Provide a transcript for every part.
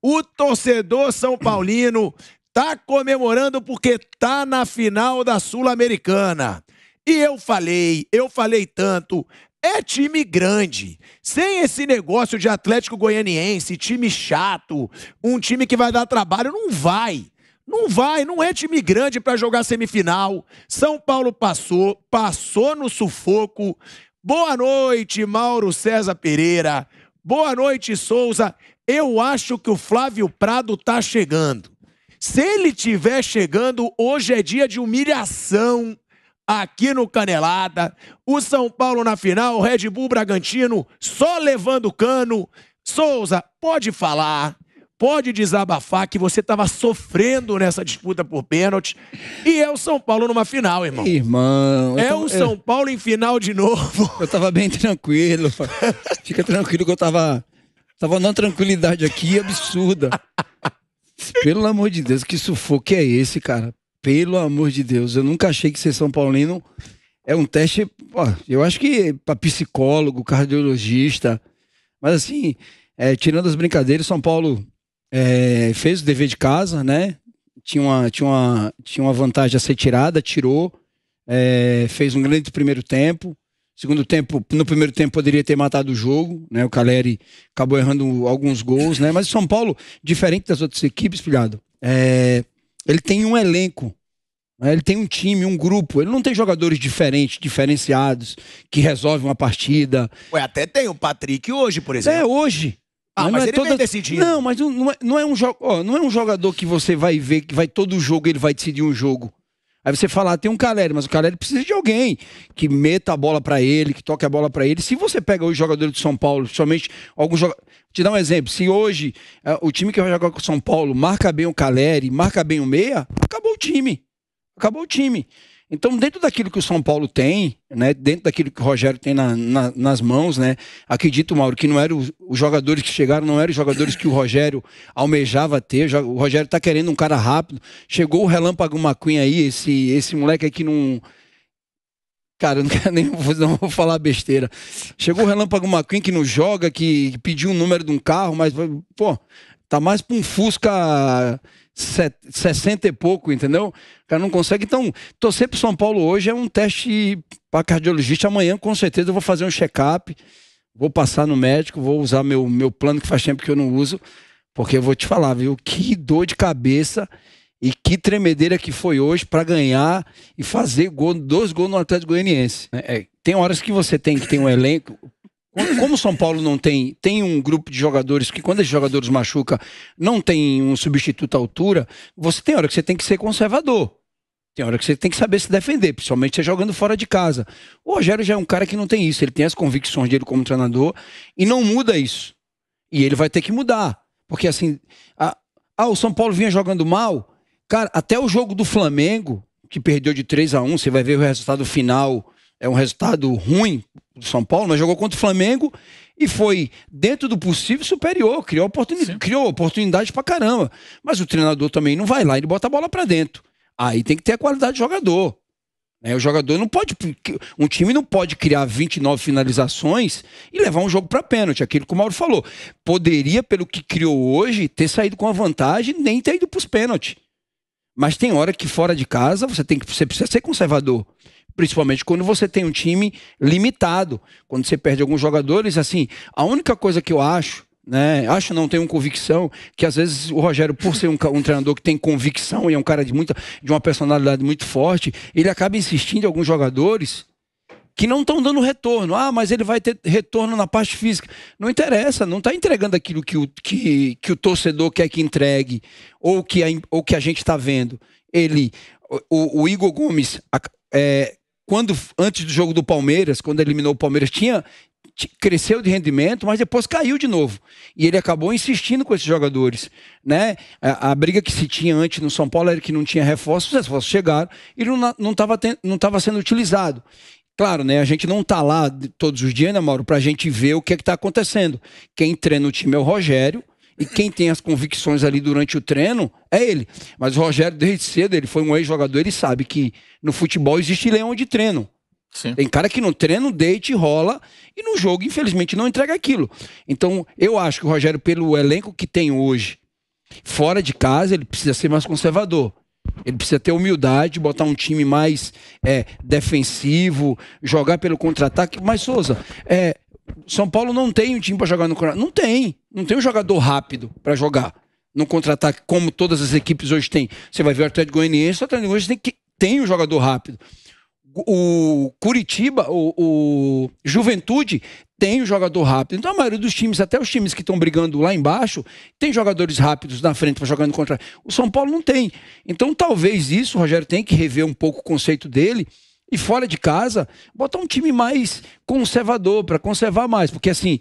O torcedor São Paulino tá comemorando porque tá na final da Sul-Americana. E eu falei tanto, é time grande. Sem esse negócio de Atlético Goianiense, time chato, um time que vai dar trabalho, não vai. Não vai, não é time grande pra jogar semifinal. São Paulo passou no sufoco. Boa noite, Mauro César Pereira. Boa noite, Souza. Eu acho que o Flávio Prado tá chegando. Se ele estiver chegando, hoje é dia de humilhação aqui no Canelada. O São Paulo na final, o Red Bull Bragantino só levando cano. Souza, pode falar, pode desabafar que você estava sofrendo nessa disputa por pênalti. E é o São Paulo numa final, irmão. Irmão... O São Paulo em final de novo. Eu tava bem tranquilo. Fica tranquilo que eu tava numa tranquilidade aqui absurda. Pelo amor de Deus, que sufoco é esse, cara? Pelo amor de Deus, eu nunca achei que ser São Paulino é um teste, eu acho que para psicólogo, cardiologista, mas assim, tirando as brincadeiras, São Paulo fez o dever de casa, né? Tinha uma vantagem a ser tirada, tirou, fez um grande primeiro tempo. Segundo tempo, no primeiro tempo poderia ter matado o jogo, né? O Caleri acabou errando alguns gols, né? Mas o São Paulo, diferente das outras equipes, filhado, ele tem um elenco, né? Ele tem um time, um grupo. Ele não tem jogadores diferenciados, que resolvem uma partida. Ué, até tem o Patrick hoje, por exemplo. Hoje. Mas ele vem decidindo. Não, mas não é um jogador que você vai ver, que vai todo jogo, ele vai decidir um jogo. Aí você fala, tem um Caleri, mas o Caleri precisa de alguém que meta a bola pra ele, que toque a bola pra ele. Se você pega os jogadores do São Paulo, somente alguns jogadores... Te dar um exemplo, se hoje o time que vai jogar com o São Paulo marca bem o Caleri, marca bem o meia, acabou o time. Acabou o time. Então, dentro daquilo que o São Paulo tem, né, dentro daquilo que o Rogério tem nas mãos, né, acredito, Mauro, que não eram os jogadores que chegaram, não eram os jogadores que o Rogério almejava ter. O Rogério tá querendo um cara rápido. Chegou o Relâmpago McQueen aí, esse moleque aí que não... Cara, eu não quero nem não vou falar besteira. Chegou o Relâmpago McQueen que não joga, que pediu um número de um carro, mas, pô, tá mais pra um Fusca 60 e pouco, entendeu? O cara não consegue. Então, torcer pro São Paulo hoje é um teste para cardiologista. Amanhã, com certeza, eu vou fazer um check-up, vou passar no médico, vou usar meu plano que faz tempo que eu não uso, porque eu vou te falar, viu? Que dor de cabeça e que tremedeira que foi hoje para ganhar e fazer 2 gols no Atlético Goianiense. Tem horas que você tem que ter um elenco. Como o São Paulo não tem um grupo de jogadores que, quando esses jogadores machucam, não tem um substituto à altura, você tem hora que você tem que ser conservador. Tem hora que você tem que saber se defender, principalmente você jogando fora de casa. O Rogério já é um cara que não tem isso, ele tem as convicções dele como treinador e não muda isso. E ele vai ter que mudar. Porque assim, o São Paulo vinha jogando mal, cara, até o jogo do Flamengo, que perdeu de 3-1, você vai ver o resultado final, é um resultado ruim do São Paulo, mas jogou contra o Flamengo e foi, dentro do possível, superior, criou oportunidade pra caramba. Mas o treinador também não vai lá, ele bota a bola pra dentro. Aí tem que ter a qualidade de jogador. O jogador não pode... Um time não pode criar 29 finalizações e levar um jogo pra pênalti, aquilo que o Mauro falou. Poderia, pelo que criou hoje, ter saído com a vantagem e nem ter ido pros pênaltis. Mas tem hora que fora de casa você precisa ser conservador. Principalmente quando você tem um time limitado. Quando você perde alguns jogadores, assim, a única coisa que eu acho, né? Não tenho convicção, que às vezes o Rogério, por ser um treinador que tem convicção e é um cara de uma personalidade muito forte, ele acaba insistindo em alguns jogadores que não estão dando retorno. Mas ele vai ter retorno na parte física. Não interessa, não está entregando aquilo que o torcedor quer que entregue, ou que a gente está vendo. O Igor Gomes, antes do jogo do Palmeiras, quando eliminou o Palmeiras, cresceu de rendimento, mas depois caiu de novo. E ele acabou insistindo com esses jogadores, né? A briga que se tinha antes no São Paulo era que não tinha reforços, os reforços chegaram e não estava sendo utilizado. Claro, né? A gente não está lá todos os dias, né, Mauro, para a gente ver o que está acontecendo. Quem treina o time é o Rogério, e quem tem as convicções ali durante o treino é ele. Mas o Rogério, desde cedo, ele foi um ex-jogador, ele sabe que no futebol existe leão de treino. Sim. Tem cara que no treino deita e rola, e no jogo, infelizmente, não entrega aquilo. Então, eu acho que o Rogério, pelo elenco que tem hoje, Fora de casa, ele precisa ser mais conservador. Ele precisa ter humildade, botar um time mais defensivo, jogar pelo contra-ataque. Mas, Souza, São Paulo não tem um time para jogar no contra-ataque. Não tem. Não tem um jogador rápido para jogar no contra-ataque, como todas as equipes hoje têm. Você vai ver o Atlético Goianiense, o Atlético Goianiense tem um jogador rápido. O Curitiba, o Juventude tem um jogador rápido. Então a maioria dos times, até os times que estão brigando lá embaixo, tem jogadores rápidos na frente para jogar no contra. O São Paulo não tem. Então talvez isso, o Rogério tem que rever um pouco o conceito dele e fora de casa, botar um time mais conservador, para conservar mais. Porque assim,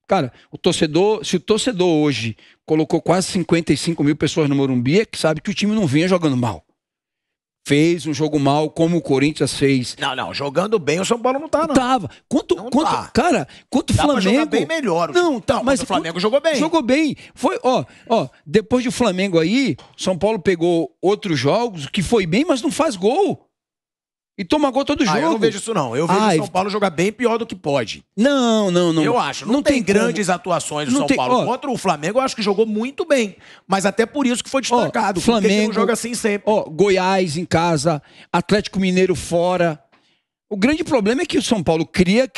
cara, se o torcedor hoje colocou quase 55 mil pessoas no Morumbi, é que sabe que o time não vinha jogando mal. Fez um jogo mal, como o Corinthians fez. Não, jogando bem o São Paulo não tá, não. Tava. Cara, quanto o Flamengo... Pra jogar bem melhor. Não, tá, mas o Flamengo jogou bem. Jogou bem. Foi, depois do Flamengo aí, São Paulo pegou outros jogos que foi bem, mas não faz gol. E toma gol todo jogo. Eu não vejo isso, não. Eu vejo o São Paulo jogar bem pior do que pode. Não. Eu acho. Não tem grandes atuações do São Paulo. Contra o Flamengo, eu acho que jogou muito bem. Mas até por isso que foi destacado. Flamengo, porque não joga assim sempre. Goiás em casa, Atlético Mineiro fora. O grande problema é que o São Paulo cria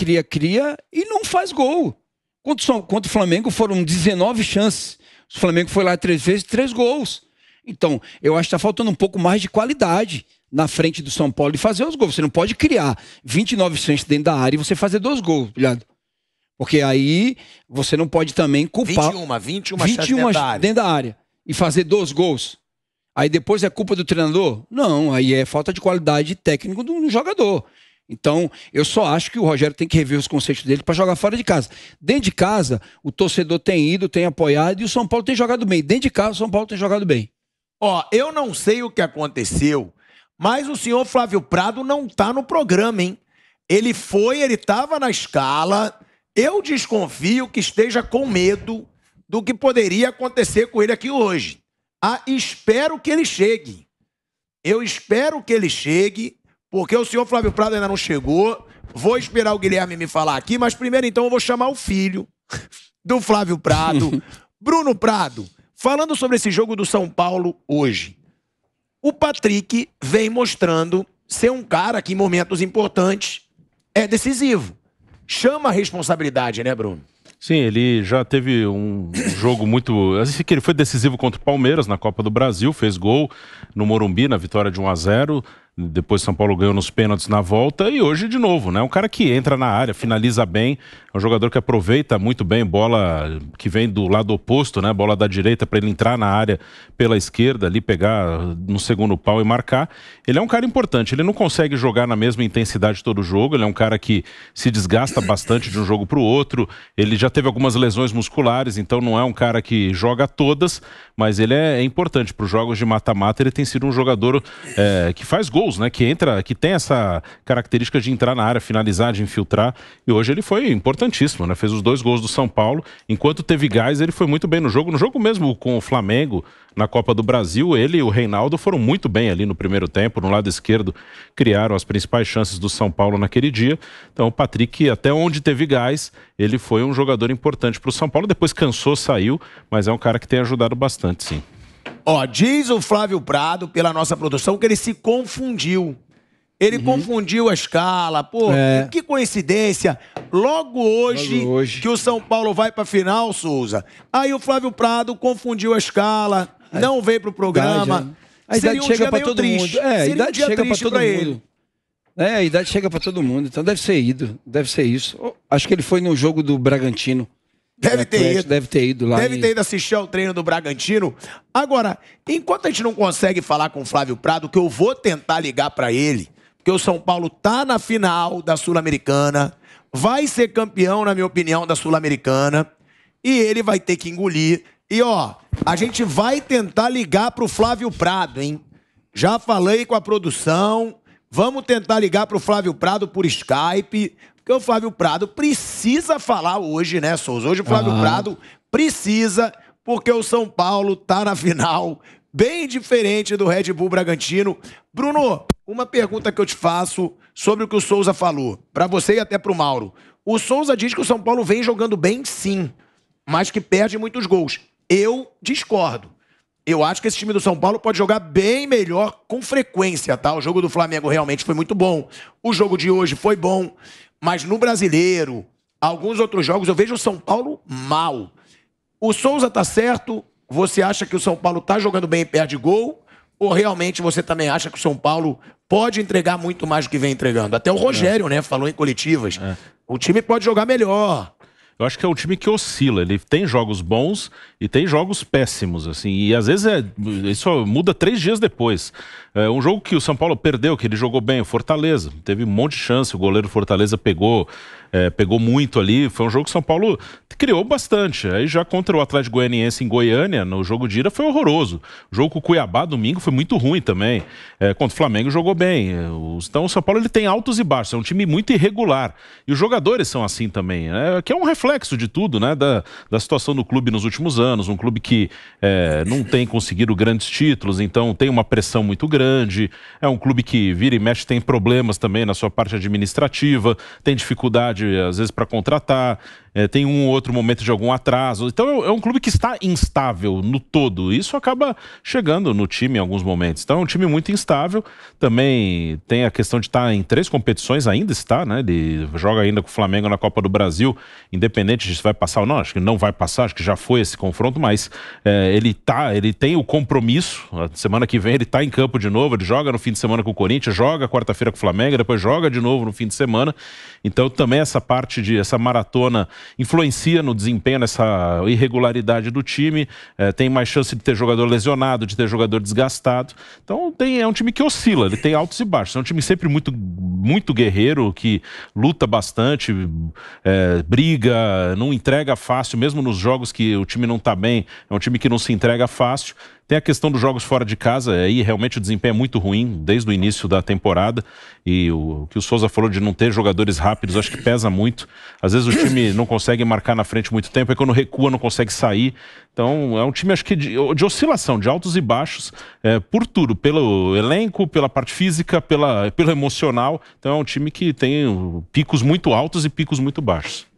e não faz gol. Contra o Flamengo foram 19 chances. O Flamengo foi lá 3 vezes, 3 gols. Então, eu acho que está faltando um pouco mais de qualidade na frente do São Paulo e fazer os gols. Você não pode criar 29 chances dentro da área e você fazer 2 gols, ligado? Porque aí você não pode também culpar... 21 chances dentro da área e fazer 2 gols. Aí depois é culpa do treinador? Não, aí é falta de qualidade técnica do jogador. Então, eu só acho que o Rogério tem que rever os conceitos dele para jogar fora de casa. Dentro de casa, o torcedor tem ido, tem apoiado e o São Paulo tem jogado bem. Dentro de casa, o São Paulo tem jogado bem. Eu não sei o que aconteceu, mas o senhor Flávio Prado não tá no programa, hein? Ele estava na escala. Eu desconfio que esteja com medo do que poderia acontecer com ele aqui hoje. Espero que ele chegue. Eu espero que ele chegue, porque o senhor Flávio Prado ainda não chegou. Vou esperar o Guilherme me falar aqui, mas primeiro então eu vou chamar o filho do Flávio Prado, Bruno Prado, falando sobre esse jogo do São Paulo hoje. O Patrick vem mostrando ser um cara que em momentos importantes é decisivo. Chama a responsabilidade, né, Bruno? Sim, ele já teve um jogo muito... Assim que ele foi decisivo contra o Palmeiras na Copa do Brasil, fez gol no Morumbi, na vitória de 1-0. Depois São Paulo ganhou nos pênaltis na volta e hoje de novo, né? Um cara que entra na área, finaliza bem, é um jogador que aproveita muito bem bola que vem do lado oposto, né? Bola da direita para ele entrar na área pela esquerda, ali pegar no segundo pau e marcar. Ele é um cara importante, ele não consegue jogar na mesma intensidade todo jogo, ele é um cara que se desgasta bastante de um jogo para o outro, ele já teve algumas lesões musculares, então não é um cara que joga todas, mas ele é importante para os jogos de mata-mata, ele tem sido um jogador que faz gols, né? Que entra, que tem essa característica de entrar na área, finalizar, de infiltrar, e hoje ele foi importantíssimo, né? Fez os 2 gols do São Paulo, enquanto teve gás, ele foi muito bem no jogo mesmo com o Flamengo, na Copa do Brasil, ele e o Reinaldo foram muito bem ali no primeiro tempo, no lado esquerdo, criaram as principais chances do São Paulo naquele dia. Então o Patrick, até onde teve gás, ele foi um jogador importante para o São Paulo, depois cansou, saiu, mas é um cara que tem ajudado bastante, sim. Diz o Flávio Prado, pela nossa produção, que ele se confundiu. Ele confundiu a escala. Que coincidência. Logo hoje que o São Paulo vai pra final, Souza. Aí o Flávio Prado confundiu a escala, não veio pro programa. A idade chega pra todo mundo. A idade chega pra todo mundo. A idade chega pra todo mundo. Então deve ser isso. Acho que ele foi no jogo do Bragantino. Deve ter ido lá. Deve ter ido assistir ao treino do Bragantino. Agora, enquanto a gente não consegue falar com o Flávio Prado, que eu vou tentar ligar pra ele, porque o São Paulo tá na final da Sul-Americana, vai ser campeão, na minha opinião, da Sul-Americana, e ele vai ter que engolir. E a gente vai tentar ligar pro Flávio Prado, hein? Já falei com a produção, vamos tentar ligar pro Flávio Prado por Skype, porque o Flávio Prado precisa falar hoje, né, Souza? Hoje o Flávio Prado precisa, porque o São Paulo tá na final, bem diferente do Red Bull Bragantino. Bruno, uma pergunta que eu te faço sobre o que o Souza falou, para você e até pro Mauro. O Souza diz que o São Paulo vem jogando bem, sim, mas que perde muitos gols. Eu discordo. Eu acho que esse time do São Paulo pode jogar bem melhor com frequência, tá? O jogo do Flamengo realmente foi muito bom. O jogo de hoje foi bom. Mas no Brasileiro, alguns outros jogos, eu vejo o São Paulo mal. O Souza tá certo? Você acha que o São Paulo tá jogando bem e perde gol? Ou realmente você também acha que o São Paulo pode entregar muito mais do que vem entregando? Até o Rogério, né, falou em coletivas. O time pode jogar melhor. Eu acho que é um time que oscila. Ele tem jogos bons e tem jogos péssimos, assim. E às vezes isso muda 3 dias depois. Um jogo que o São Paulo perdeu, que ele jogou bem, o Fortaleza. Teve um monte de chance, o goleiro Fortaleza pegou muito ali. Foi um jogo que o São Paulo criou bastante. Aí já contra o Atlético Goianiense em Goiânia, no jogo de ida, foi horroroso. O jogo com o Cuiabá, domingo, foi muito ruim também. Contra o Flamengo, jogou bem. Então o São Paulo ele tem altos e baixos. É um time muito irregular. E os jogadores são assim também, que é um reflexo de tudo, né? Da situação do clube nos últimos anos. Um clube que não tem conseguido grandes títulos, então tem uma pressão muito grande. É um clube que vira e mexe, tem problemas também na sua parte administrativa, tem dificuldade às vezes para contratar, tem um ou outro momento de algum atraso. Então é um clube que está instável no todo. Isso acaba chegando no time em alguns momentos. Então é um time muito instável. Também tem a questão de estar em 3 competições, ainda está, né? Ele joga ainda com o Flamengo na Copa do Brasil, independente de se vai passar ou não. Acho que não vai passar, acho que já foi esse confronto, mas ele tem o compromisso. A semana que vem ele está em campo de novo, ele joga no fim de semana com o Corinthians, joga quarta-feira com o Flamengo, depois joga de novo no fim de semana. Então também essa parte essa maratona influencia no desempenho, nessa irregularidade do time. Tem mais chance de ter jogador lesionado, de ter jogador desgastado. Então é um time que oscila, ele tem altos e baixos. É um time sempre muito, muito guerreiro, que luta bastante, briga, não entrega fácil, mesmo nos jogos que o time não está bem. É um time que não se entrega fácil. Tem a questão dos jogos fora de casa, aí realmente o desempenho é muito ruim desde o início da temporada, e o que o Souza falou de não ter jogadores rápidos, acho que pesa muito. Às vezes o time não consegue marcar na frente muito tempo, e quando recua não consegue sair. Então é um time, acho que de oscilação, de altos e baixos, por tudo, pelo elenco, pela parte física, pelo emocional. Então é um time que tem picos muito altos e picos muito baixos.